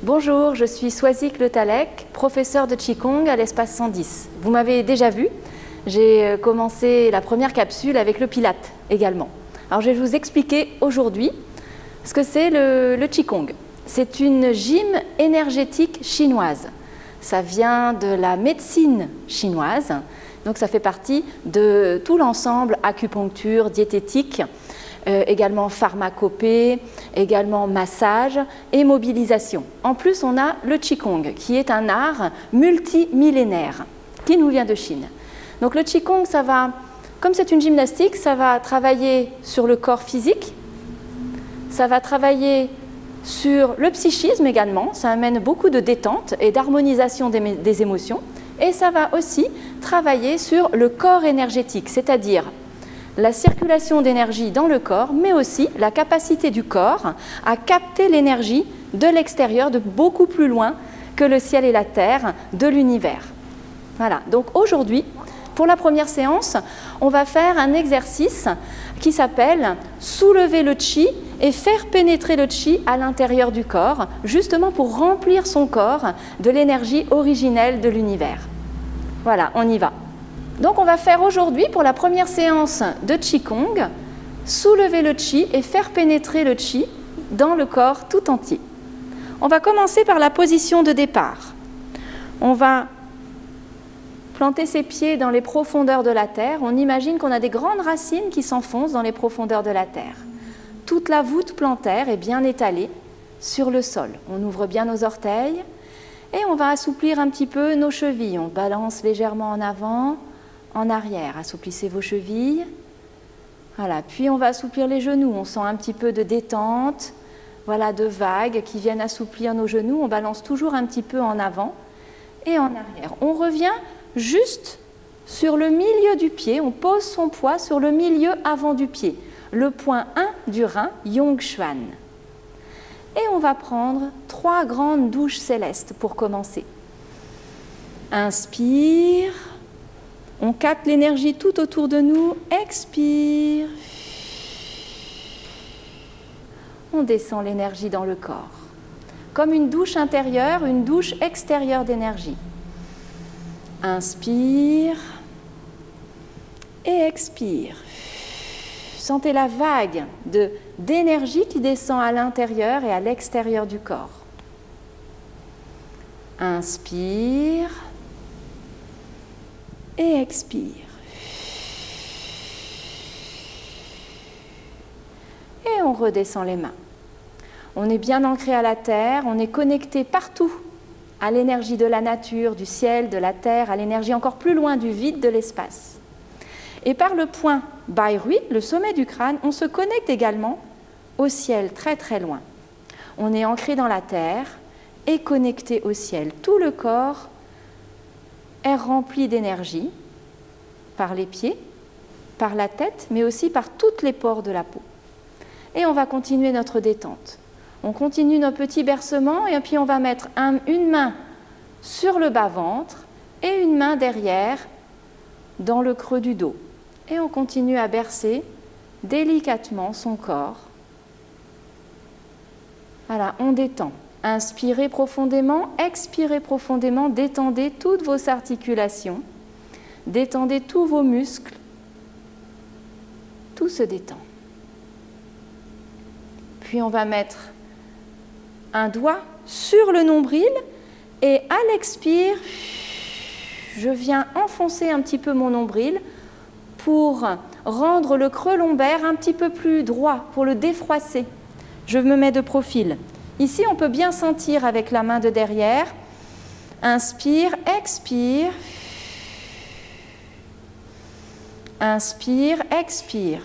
Bonjour, je suis Swazik Le Talek, professeur de Qigong à l'espace 110. Vous m'avez déjà vu, j'ai commencé la première capsule avec le Pilate également. Alors je vais vous expliquer aujourd'hui ce que c'est le Qigong. C'est une gym énergétique chinoise. Ça vient de la médecine chinoise, donc ça fait partie de tout l'ensemble acupuncture, diététique, également pharmacopée, également massage et mobilisation. En plus, on a le Qigong, qui est un art multimillénaire, qui nous vient de Chine. Donc le Qigong, ça va, comme c'est une gymnastique, ça va travailler sur le corps physique, ça va travailler sur le psychisme également, ça amène beaucoup de détente et d'harmonisation des émotions, et ça va aussi travailler sur le corps énergétique, c'est-à-dire la circulation d'énergie dans le corps, mais aussi la capacité du corps à capter l'énergie de l'extérieur, de beaucoup plus loin que le ciel et la terre de l'univers. Voilà, donc aujourd'hui, pour la première séance, on va faire un exercice qui s'appelle soulever le chi et faire pénétrer le chi à l'intérieur du corps, justement pour remplir son corps de l'énergie originelle de l'univers. Voilà, on y va. Donc on va faire aujourd'hui, pour la première séance de Qigong, soulever le chi et faire pénétrer le chi dans le corps tout entier. On va commencer par la position de départ. On va planter ses pieds dans les profondeurs de la terre. On imagine qu'on a des grandes racines qui s'enfoncent dans les profondeurs de la terre. Toute la voûte plantaire est bien étalée sur le sol. On ouvre bien nos orteils et on va assouplir un petit peu nos chevilles. On balance légèrement en avant, en arrière. Assouplissez vos chevilles. Voilà. Puis on va assouplir les genoux. On sent un petit peu de détente, voilà, de vagues qui viennent assouplir nos genoux. On balance toujours un petit peu en avant et en arrière. On revient juste sur le milieu du pied. On pose son poids sur le milieu avant du pied, le point 1 du rein, Yongquan. Et on va prendre 3 grandes douches célestes pour commencer. Inspire. On capte l'énergie tout autour de nous. Expire. On descend l'énergie dans le corps. Comme une douche intérieure, une douche extérieure d'énergie. Inspire. Et expire. Sentez la vague d'énergie qui descend à l'intérieur et à l'extérieur du corps. Inspire. Et expire. Et on redescend les mains. On est bien ancré à la terre, on est connecté partout à l'énergie de la nature, du ciel, de la terre, à l'énergie encore plus loin du vide de l'espace. Et par le point Bairui, le sommet du crâne, on se connecte également au ciel très très loin. On est ancré dans la terre et connecté au ciel. Tout le corps est rempli d'énergie par les pieds, par la tête, mais aussi par toutes les pores de la peau. Et on va continuer notre détente. On continue nos petits bercements et puis on va mettre une main sur le bas-ventre et une main derrière dans le creux du dos. Et on continue à bercer délicatement son corps. Voilà, on détend. Inspirez profondément, expirez profondément, détendez toutes vos articulations, détendez tous vos muscles, tout se détend. Puis on va mettre un doigt sur le nombril et à l'expire, je viens enfoncer un petit peu mon nombril pour rendre le creux lombaire un petit peu plus droit, pour le défroisser. Je me mets de profil. Ici, on peut bien sentir avec la main de derrière. Inspire, expire. Inspire, expire.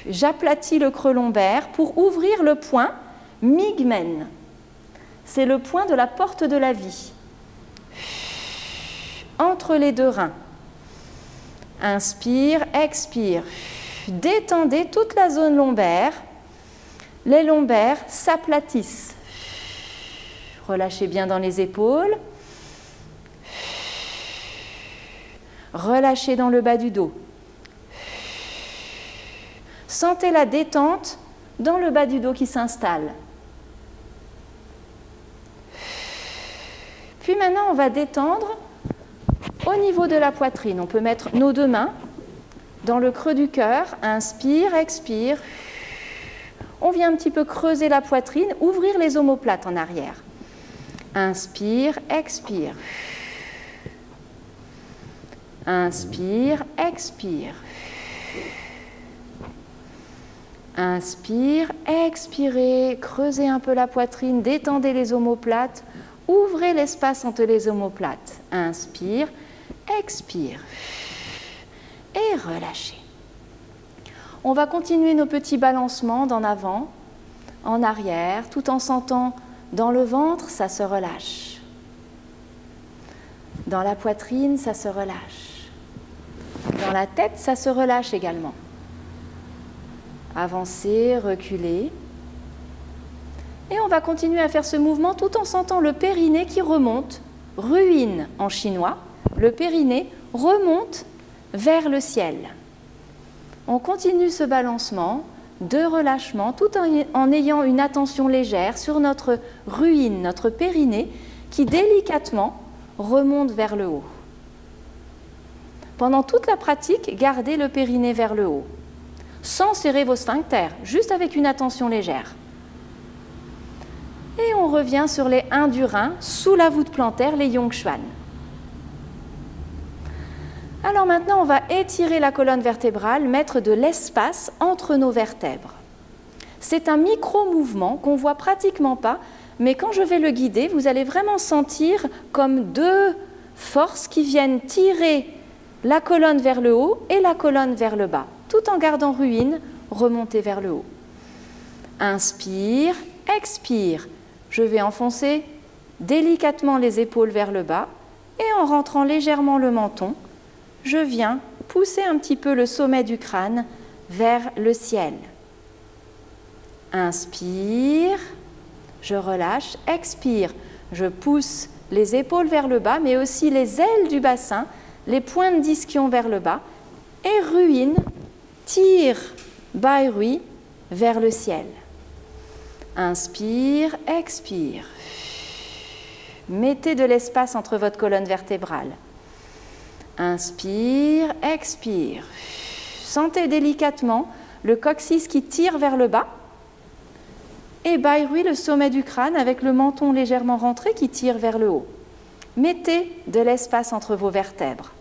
J'aplatis le creux lombaire pour ouvrir le point Migmen. C'est le point de la porte de la vie. Entre les deux reins. Inspire, expire. Détendez toute la zone lombaire. Les lombaires s'aplatissent. Relâchez bien dans les épaules. Relâchez dans le bas du dos. Sentez la détente dans le bas du dos qui s'installe. Puis maintenant, on va détendre au niveau de la poitrine. On peut mettre nos deux mains dans le creux du cœur. Inspire, expire. On vient un petit peu creuser la poitrine, ouvrir les omoplates en arrière. Inspire, expire. Inspire, expire. Inspire, expirez, creusez un peu la poitrine, détendez les omoplates, ouvrez l'espace entre les omoplates. Inspire, expire et relâchez. On va continuer nos petits balancements d'en avant, en arrière, tout en sentant dans le ventre, ça se relâche. Dans la poitrine, ça se relâche. Dans la tête, ça se relâche également. Avancez, reculez. Et on va continuer à faire ce mouvement tout en sentant le périnée qui remonte, ruine en chinois. Le périnée remonte vers le ciel. On continue ce balancement de relâchement tout en ayant une attention légère sur notre ruine, notre périnée qui délicatement remonte vers le haut. Pendant toute la pratique, gardez le périnée vers le haut, sans serrer vos sphincters, juste avec une attention légère. Et on revient sur les 1 du rein, sous la voûte plantaire, les Yongchuan. Alors maintenant, on va étirer la colonne vertébrale, mettre de l'espace entre nos vertèbres. C'est un micro-mouvement qu'on ne voit pratiquement pas, mais quand je vais le guider, vous allez vraiment sentir comme deux forces qui viennent tirer la colonne vers le haut et la colonne vers le bas, tout en gardant ruine, remonter vers le haut. Inspire, expire. Je vais enfoncer délicatement les épaules vers le bas et en rentrant légèrement le menton, je viens pousser un petit peu le sommet du crâne vers le ciel. Inspire, je relâche, expire, je pousse les épaules vers le bas, mais aussi les ailes du bassin, les pointes d'ischion vers le bas, et ruine, tire, bairui vers le ciel. Inspire, expire. Mettez de l'espace entre votre colonne vertébrale. Inspire, expire. Sentez délicatement le coccyx qui tire vers le bas et bairui, le sommet du crâne avec le menton légèrement rentré qui tire vers le haut. Mettez de l'espace entre vos vertèbres.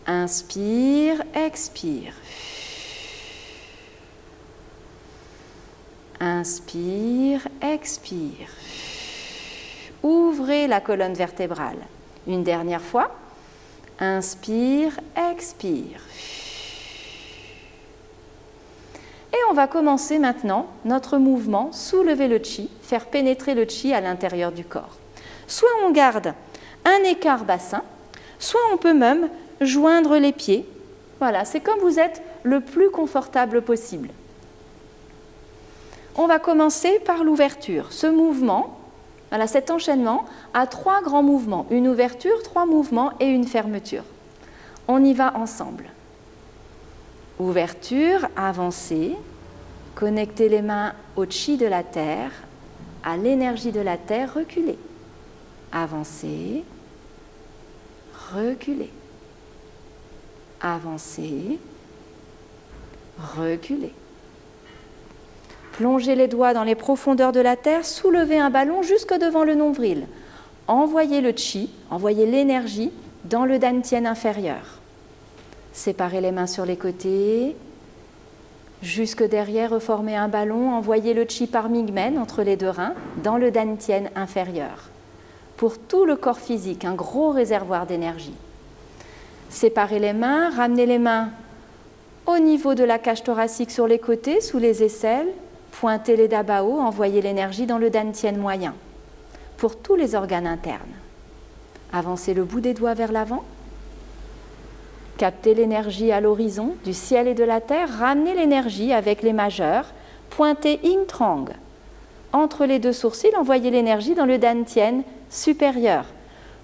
Inspire, expire. Inspire, expire. Ouvrez la colonne vertébrale. Une dernière fois. Inspire, expire. Et on va commencer maintenant notre mouvement, soulever le chi, faire pénétrer le chi à l'intérieur du corps. Soit on garde un écart bassin, soit on peut même joindre les pieds. Voilà, c'est comme vous êtes le plus confortable possible. On va commencer par l'ouverture. Ce mouvement, voilà, cet enchaînement a 3 grands mouvements. Une ouverture, 3 mouvements et une fermeture. On y va ensemble. Ouverture, avancez, connectez les mains au chi de la terre, à l'énergie de la terre, reculez. Avancez, reculez. Avancez, reculez. Plongez les doigts dans les profondeurs de la terre, soulevez un ballon jusque devant le nombril. Envoyez le chi, envoyez l'énergie dans le dantian inférieur. Séparez les mains sur les côtés, jusque derrière, reformez un ballon, envoyez le chi par migmen entre les 2 reins dans le dantian inférieur. Pour tout le corps physique, un gros réservoir d'énergie. Séparez les mains, ramenez les mains au niveau de la cage thoracique sur les côtés, sous les aisselles, pointez les dabao, envoyez l'énergie dans le dantian moyen. Pour tous les organes internes. Avancez le bout des doigts vers l'avant. Captez l'énergie à l'horizon du ciel et de la terre. Ramenez l'énergie avec les majeurs. Pointez Yin Trong. Entre les 2 sourcils, envoyez l'énergie dans le dantian supérieur.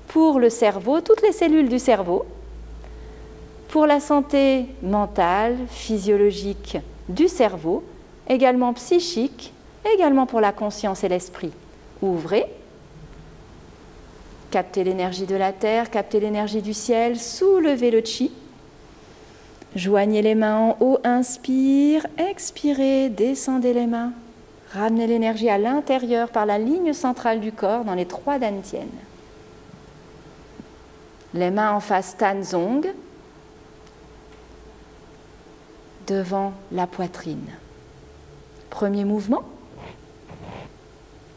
Pour le cerveau, toutes les cellules du cerveau. Pour la santé mentale, physiologique du cerveau, également psychique, également pour la conscience et l'esprit. Ouvrez. Captez l'énergie de la terre, captez l'énergie du ciel, soulevez le chi. Joignez les mains en haut, inspire, expirez, descendez les mains. Ramenez l'énergie à l'intérieur par la ligne centrale du corps dans les 3 dantians. Les mains en face Tanzong, devant la poitrine. Premier mouvement.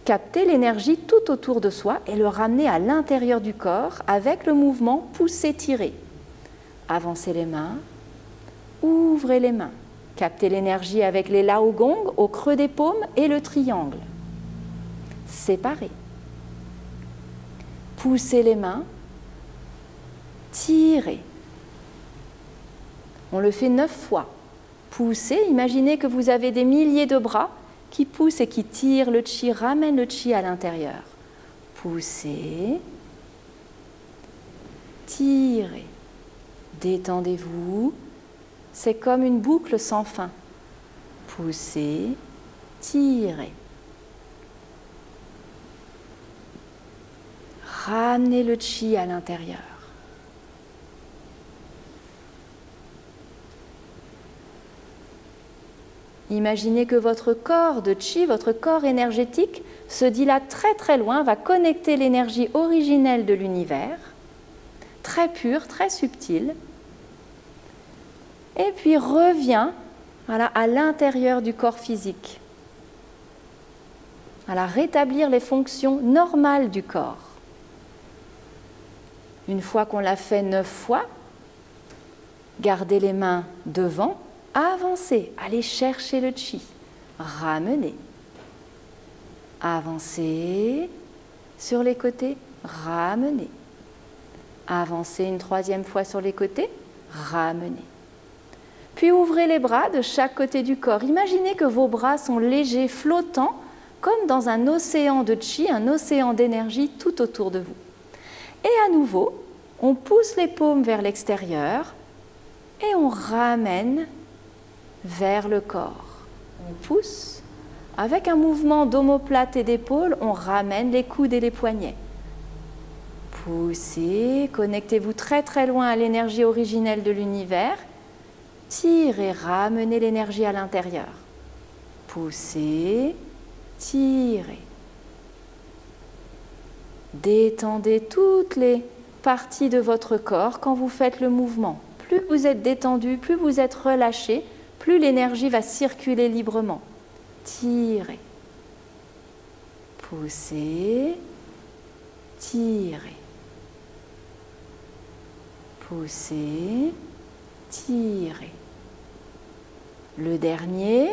Captez l'énergie tout autour de soi et le ramener à l'intérieur du corps avec le mouvement pousser-tirer. Avancez les mains, ouvrez les mains. Captez l'énergie avec les Laogong au creux des paumes et le triangle. Séparez. Poussez les mains, tirez. On le fait 9 fois. Poussez, imaginez que vous avez des milliers de bras qui poussent et qui tirent le chi, ramènent le chi à l'intérieur. Poussez, tirez, détendez-vous. C'est comme une boucle sans fin. Poussez, tirez. Ramenez le chi à l'intérieur. Imaginez que votre corps de chi, votre corps énergétique, se dilate très très loin, va connecter l'énergie originelle de l'univers, très pure, très subtile, et puis revient à l'intérieur du corps physique, rétablir les fonctions normales du corps. Une fois qu'on l'a fait 9 fois, gardez les mains devant, avancez, allez chercher le chi, ramenez. Avancez sur les côtés, ramenez. Avancez une 3e fois sur les côtés, ramenez. Puis ouvrez les bras de chaque côté du corps. Imaginez que vos bras sont légers, flottants, comme dans un océan de chi, un océan d'énergie tout autour de vous. Et à nouveau, on pousse les paumes vers l'extérieur et on ramène vers le corps. On pousse. Avec un mouvement d'omoplate et d'épaule, on ramène les coudes et les poignets. Poussez, connectez-vous très très loin à l'énergie originelle de l'univers. Tirez, ramenez l'énergie à l'intérieur. Poussez, tirez. Détendez toutes les parties de votre corps quand vous faites le mouvement. Plus vous êtes détendu, plus vous êtes relâché, plus l'énergie va circuler librement. Tirez. Poussez, tirez. Poussez, tirez. Le dernier,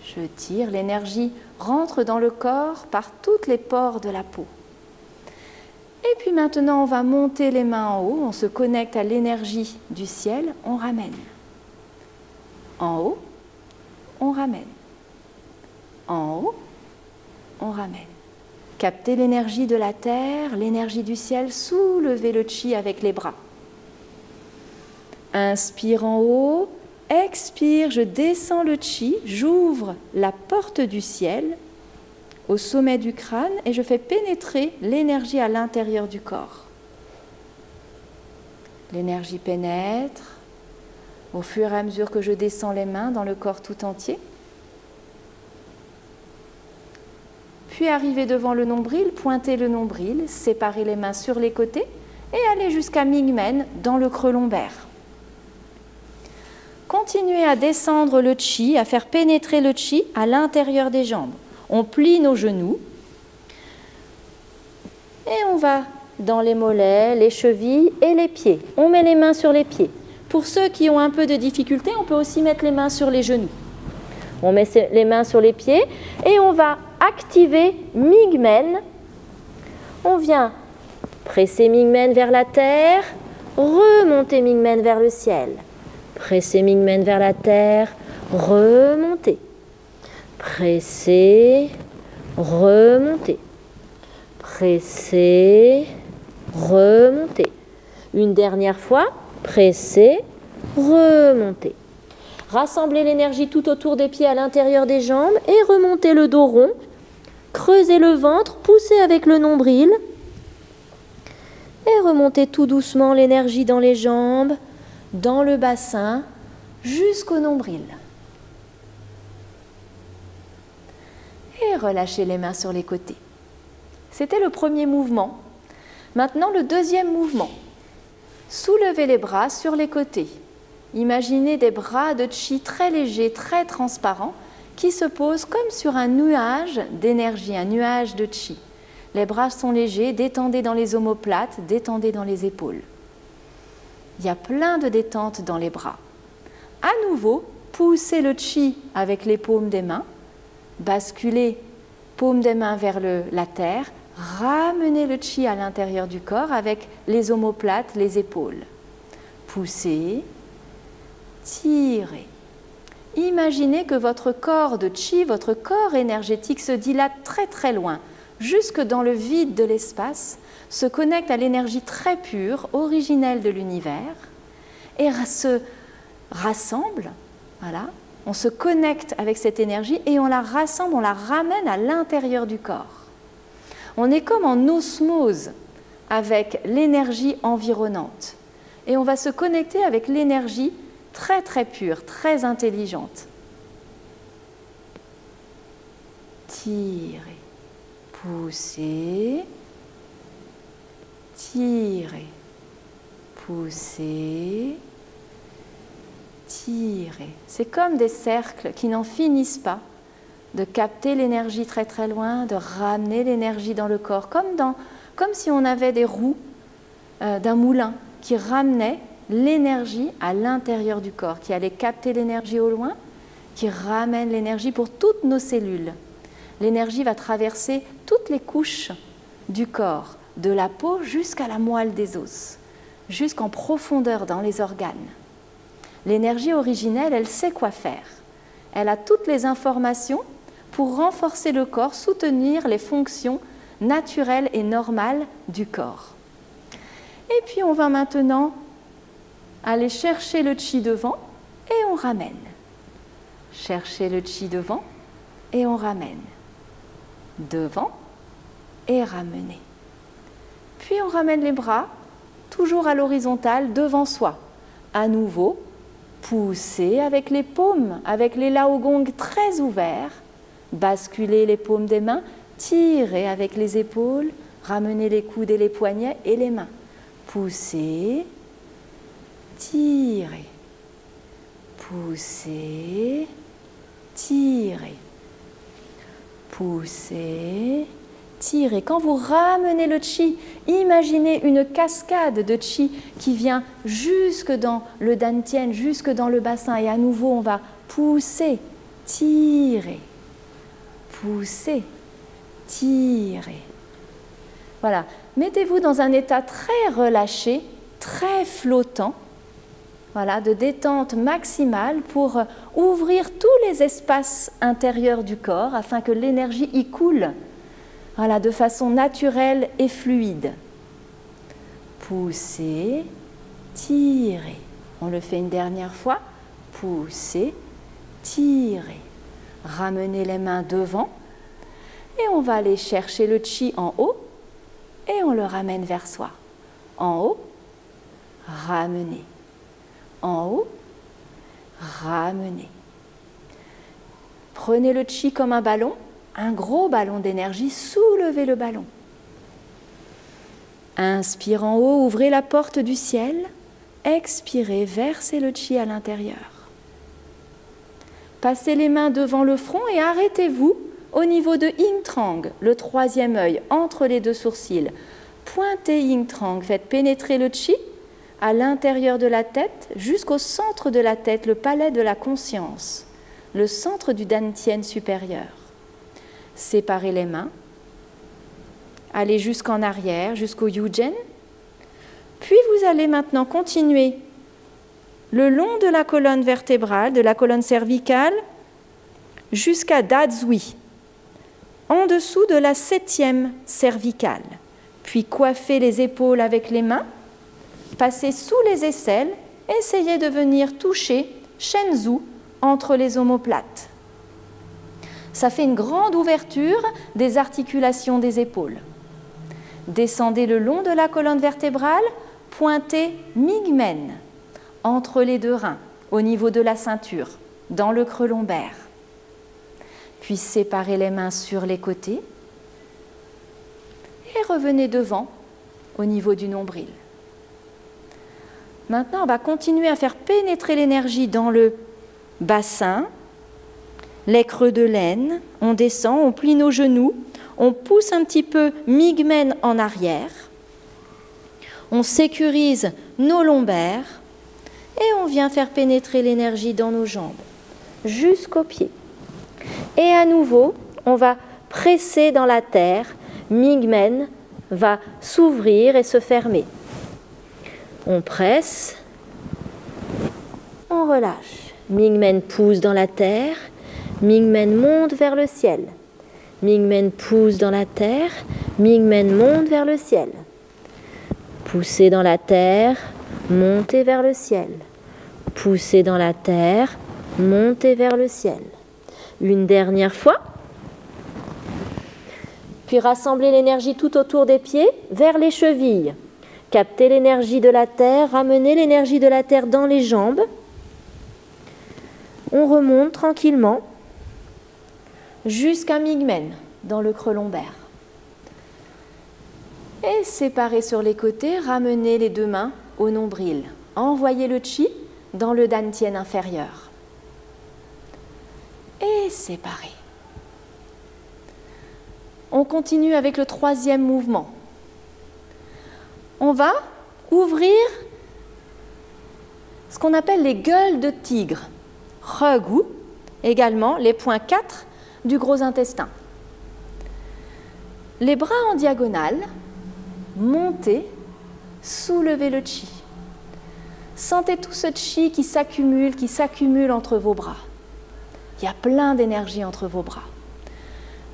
je tire, l'énergie rentre dans le corps par toutes les pores de la peau. Et puis maintenant, on va monter les mains en haut, on se connecte à l'énergie du ciel, on ramène. En haut, on ramène. En haut, on ramène. Captez l'énergie de la terre, l'énergie du ciel, soulevez le chi avec les bras. Inspire en haut, expire, je descends le chi, j'ouvre la porte du ciel au sommet du crâne et je fais pénétrer l'énergie à l'intérieur du corps. L'énergie pénètre au fur et à mesure que je descends les mains dans le corps tout entier. Puis arrivez devant le nombril, pointez le nombril, séparez les mains sur les côtés et allez jusqu'à Mingmen dans le creux lombaire. Continuez à descendre le chi, à faire pénétrer le chi à l'intérieur des jambes. On plie nos genoux et on va dans les mollets, les chevilles et les pieds. On met les mains sur les pieds. Pour ceux qui ont un peu de difficulté, on peut aussi mettre les mains sur les genoux. On met les mains sur les pieds et on va activer Mingmen. On vient presser Mingmen vers la terre, remonter Mingmen vers le ciel. Presser Mingmen vers la terre, remonter. Presser, remonter. Presser, remonter. Une dernière fois, presser, remonter. Rassemblez l'énergie tout autour des pieds à l'intérieur des jambes et remontez le dos rond. Creusez le ventre, poussez avec le nombril Et remontez tout doucement l'énergie dans les jambes, dans le bassin, jusqu'au nombril. Et relâchez les mains sur les côtés. C'était le premier mouvement. Maintenant, le deuxième mouvement. Soulevez les bras sur les côtés. Imaginez des bras de chi très légers, très transparents, qui se posent comme sur un nuage d'énergie, un nuage de chi. Les bras sont légers, détendez dans les omoplates, détendez dans les épaules. Il y a plein de détente dans les bras. À nouveau, poussez le chi avec les paumes des mains, basculez paumes des mains vers la terre, ramenez le chi à l'intérieur du corps avec les omoplates, les épaules. Poussez, tirez. Imaginez que votre corps de chi, votre corps énergétique se dilate très très loin, jusque dans le vide de l'espace, se connecte à l'énergie très pure, originelle de l'univers, et se rassemble, voilà. On se connecte avec cette énergie et on la rassemble, on la ramène à l'intérieur du corps. On est comme en osmose avec l'énergie environnante. Et on va se connecter avec l'énergie très très pure, très intelligente. Tirez, poussez, tirez, poussez, tirez. C'est comme des cercles qui n'en finissent pas, de capter l'énergie très très loin, de ramener l'énergie dans le corps, comme si on avait des roues d'un moulin qui ramenaient l'énergie à l'intérieur du corps, qui allait capter l'énergie au loin, qui ramène l'énergie pour toutes nos cellules. L'énergie va traverser toutes les couches du corps, de la peau jusqu'à la moelle des os, jusqu'en profondeur dans les organes. L'énergie originelle, elle sait quoi faire. Elle a toutes les informations pour renforcer le corps, soutenir les fonctions naturelles et normales du corps. Et puis on va maintenant aller chercher le chi devant et on ramène. Chercher le chi devant et on ramène. Devant et ramener. Puis on ramène les bras, toujours à l'horizontale, devant soi. À nouveau, poussez avec les paumes, avec les laogong très ouverts, basculez les paumes des mains, tirez avec les épaules, ramenez les coudes et les poignets et les mains. Poussez, tirez, poussez, tirez, poussez, tirez. Quand vous ramenez le chi, imaginez une cascade de chi qui vient jusque dans le dantian, jusque dans le bassin. Et à nouveau, on va pousser, tirer, pousser, tirer. Voilà. Mettez-vous dans un état très relâché, très flottant, voilà, de détente maximale pour ouvrir tous les espaces intérieurs du corps afin que l'énergie y coule, voilà, de façon naturelle et fluide. Poussez, tirez. On le fait une dernière fois. Poussez, tirez. Ramenez les mains devant et on va aller chercher le chi en haut et on le ramène vers soi. En haut, ramenez. En haut, ramenez. Prenez le chi comme un ballon, un gros ballon d'énergie, soulevez le ballon. Inspire en haut, ouvrez la porte du ciel. Expirez, versez le chi à l'intérieur. Passez les mains devant le front et arrêtez-vous au niveau de Yin Trang, le troisième œil, entre les deux sourcils. Pointez Yin Trang, faites pénétrer le chi à l'intérieur de la tête, jusqu'au centre de la tête, le palais de la conscience, le centre du dantian supérieur. Séparez les mains, allez jusqu'en arrière, jusqu'au Yujen, puis vous allez maintenant continuer le long de la colonne vertébrale, de la colonne cervicale, jusqu'à Dazui, en dessous de la 7e cervicale. Puis coiffez les épaules avec les mains, passez sous les aisselles, essayez de venir toucher Shenzu entre les omoplates. Ça fait une grande ouverture des articulations des épaules. Descendez le long de la colonne vertébrale, pointez Migmen, entre les deux reins, au niveau de la ceinture, dans le creux lombaire. Puis séparez les mains sur les côtés et revenez devant, au niveau du nombril. Maintenant, on va continuer à faire pénétrer l'énergie dans le bassin, les creux de l'aine, on descend, on plie nos genoux, on pousse un petit peu Migmen en arrière, on sécurise nos lombaires et on vient faire pénétrer l'énergie dans nos jambes, jusqu'aux pieds. Et à nouveau, on va presser dans la terre, Migmen va s'ouvrir et se fermer. On presse, on relâche. Migmen pousse dans la terre, Migmen monte vers le ciel. Migmen pousse dans la terre, Migmen monte vers le ciel. Poussez dans la terre, montez vers le ciel. Poussez dans la terre, montez vers le ciel. Une dernière fois. Puis rassemblez l'énergie tout autour des pieds vers les chevilles. Captez l'énergie de la terre, ramenez l'énergie de la terre dans les jambes. On remonte tranquillement jusqu'à Migmen, dans le creux lombaire. Et séparez sur les côtés, ramenez les deux mains au nombril. Envoyez le chi dans le dantian inférieur. Et séparez. On continue avec le troisième mouvement. On va ouvrir ce qu'on appelle les gueules de tigre. Regu, également les points 4 du gros intestin. Les bras en diagonale, montez, soulevez le chi. Sentez tout ce chi qui s'accumule entre vos bras. Il y a plein d'énergie entre vos bras.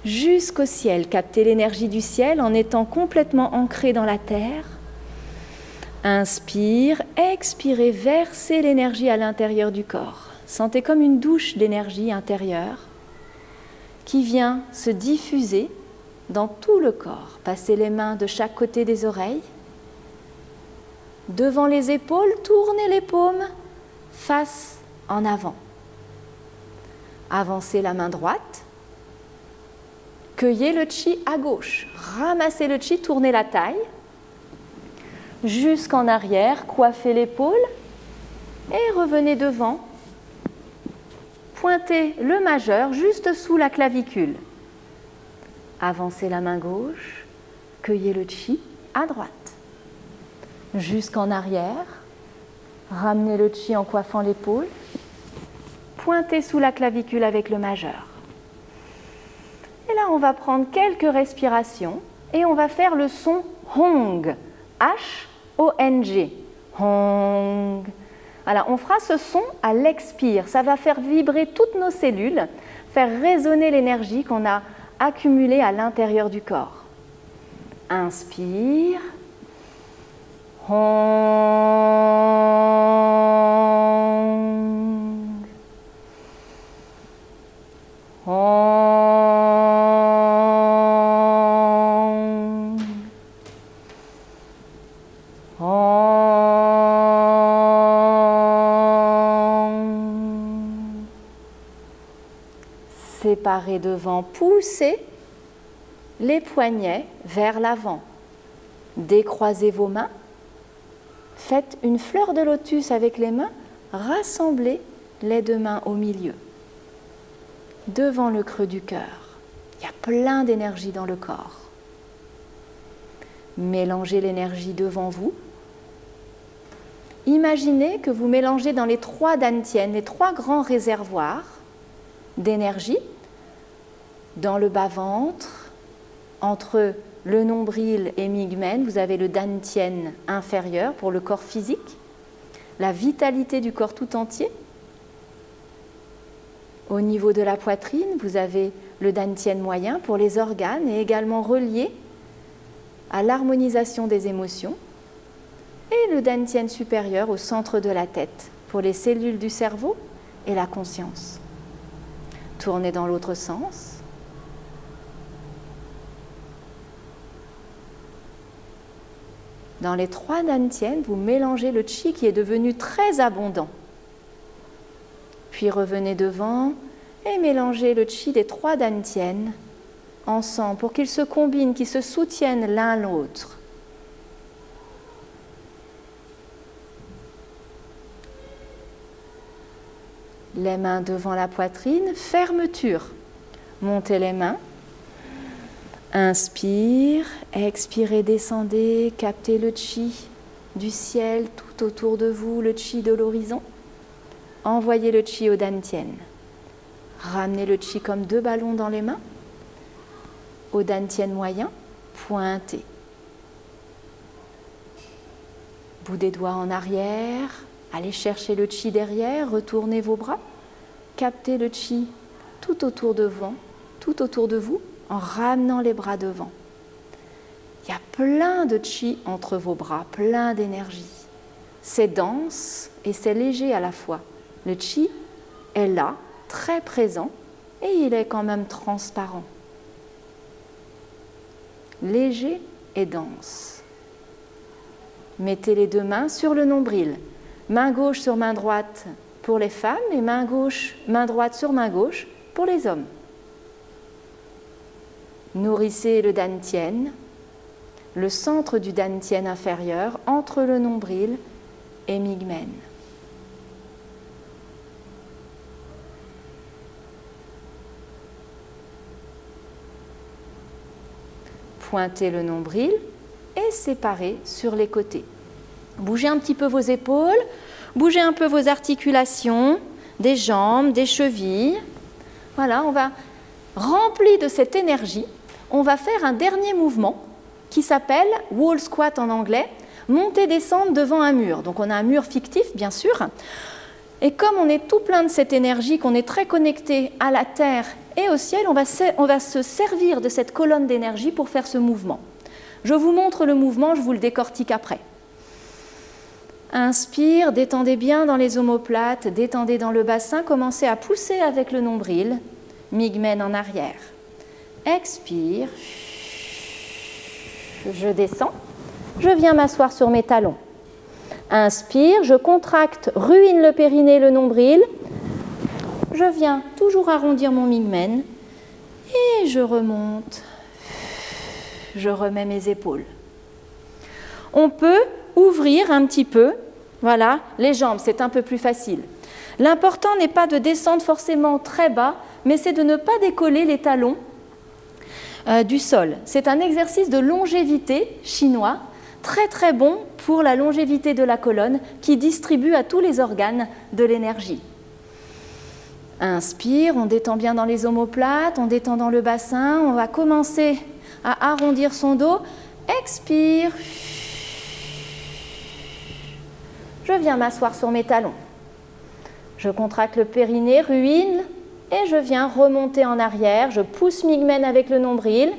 Jusqu'au ciel, captez l'énergie du ciel en étant complètement ancré dans la terre. Inspire, expirez, versez l'énergie à l'intérieur du corps. Sentez comme une douche d'énergie intérieure qui vient se diffuser dans tout le corps. Passez les mains de chaque côté des oreilles. Devant les épaules, tournez les paumes face en avant. Avancez la main droite. Cueillez le chi à gauche. Ramassez le chi, tournez la taille. Jusqu'en arrière, coiffez l'épaule et revenez devant. Pointez le majeur juste sous la clavicule. Avancez la main gauche, cueillez le chi à droite. Jusqu'en arrière, ramenez le chi en coiffant l'épaule. Pointez sous la clavicule avec le majeur. Et là, on va prendre quelques respirations et on va faire le son Hong. H-O-N-G. Hong. Alors, on fera ce son à l'expire. Ça va faire vibrer toutes nos cellules, faire résonner l'énergie qu'on a accumulée à l'intérieur du corps. Inspire. Hong. Hong. Hong. Séparez devant, poussez les poignets vers l'avant. Décroisez vos mains. Faites une fleur de lotus avec les mains. Rassemblez les deux mains au milieu. Devant le creux du cœur. Il y a plein d'énergie dans le corps. Mélangez l'énergie devant vous. Imaginez que vous mélangez dans les trois dantians, les trois grands réservoirs d'énergie, dans le bas-ventre, entre le nombril et Migmen, vous avez le dantian inférieur pour le corps physique, la vitalité du corps tout entier. Au niveau de la poitrine, vous avez le dantian moyen pour les organes et également relié à l'harmonisation des émotions. Et le dantian supérieur au centre de la tête pour les cellules du cerveau et la conscience. Tournez dans l'autre sens. Dans les 3 dantiens, vous mélangez le chi qui est devenu très abondant. Puis revenez devant et mélangez le chi des 3 dantiens ensemble pour qu'ils se combinent, qu'ils se soutiennent l'un l'autre. Les mains devant la poitrine, fermeture. Montez les mains. Inspire, expirez, descendez, captez le chi du ciel tout autour de vous, le chi de l'horizon. Envoyez le chi au dantian. Ramenez le chi comme 2 ballons dans les mains. Au dantian moyen, pointez. Bout des doigts en arrière, allez chercher le chi derrière, retournez vos bras. Captez le chi tout autour de vous, en ramenant les bras devant. Il y a plein de chi entre vos bras, plein d'énergie. C'est dense et c'est léger à la fois. Le chi est là, très présent, et il est quand même transparent. Léger et dense. Mettez les 2 mains sur le nombril. Main gauche sur main droite pour les femmes et main droite sur main gauche pour les hommes. Nourrissez le dantian, le centre du dantian inférieur entre le nombril et migmen. Pointez le nombril et séparez sur les côtés. Bougez un petit peu vos épaules, bougez un peu vos articulations, des jambes, des chevilles. Voilà, on va, rempli de cette énergie, on va faire un dernier mouvement qui s'appelle wall squat en anglais, monter, descendre devant un mur. Donc on a un mur fictif, bien sûr. Et comme on est tout plein de cette énergie, qu'on est très connecté à la terre et au ciel, on va se servir de cette colonne d'énergie pour faire ce mouvement. Je vous montre le mouvement, je vous le décortique après. Inspire, détendez bien dans les omoplates, détendez dans le bassin, commencez à pousser avec le nombril, migmen en arrière. Expire, je descends, je viens m'asseoir sur mes talons. Inspire, je contracte, ruine le périnée, le nombril. Je viens toujours arrondir mon migmen et je remonte. Je remets mes épaules. On peut ouvrir un petit peu, voilà, les jambes, c'est un peu plus facile. L'important n'est pas de descendre forcément très bas, mais c'est de ne pas décoller les talons du sol. C'est un exercice de longévité chinois, très très bon pour la longévité de la colonne, qui distribue à tous les organes de l'énergie. Inspire, on détend bien dans les omoplates, on détend dans le bassin, on va commencer à arrondir son dos. Expire. Je viens m'asseoir sur mes talons. Je contracte le périnée, ruine, et je viens remonter en arrière. Je pousse migmen avec le nombril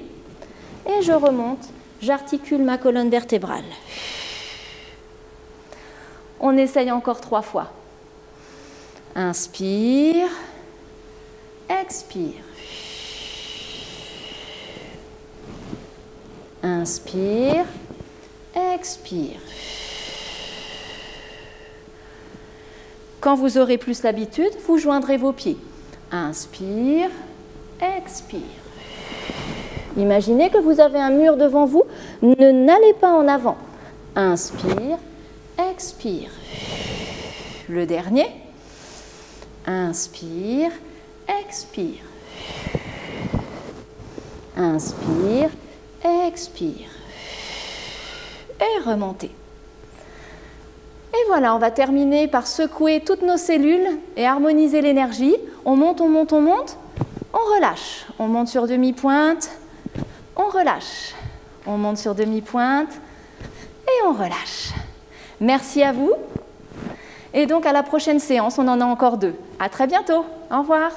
et je remonte. J'articule ma colonne vertébrale. On essaye encore 3 fois. Inspire, expire. Inspire, expire. Quand vous aurez plus l'habitude, vous joindrez vos pieds. Inspire, expire. Imaginez que vous avez un mur devant vous, n'allez pas en avant. Inspire, expire. Le dernier. Inspire, expire. Inspire, expire. Et remontez. Et voilà, on va terminer par secouer toutes nos cellules et harmoniser l'énergie. On monte, on monte, on monte. On relâche. On monte sur demi-pointe. On relâche. On monte sur demi-pointe. Et on relâche. Merci à vous. Et donc à la prochaine séance, on en a encore 2. À très bientôt. Au revoir.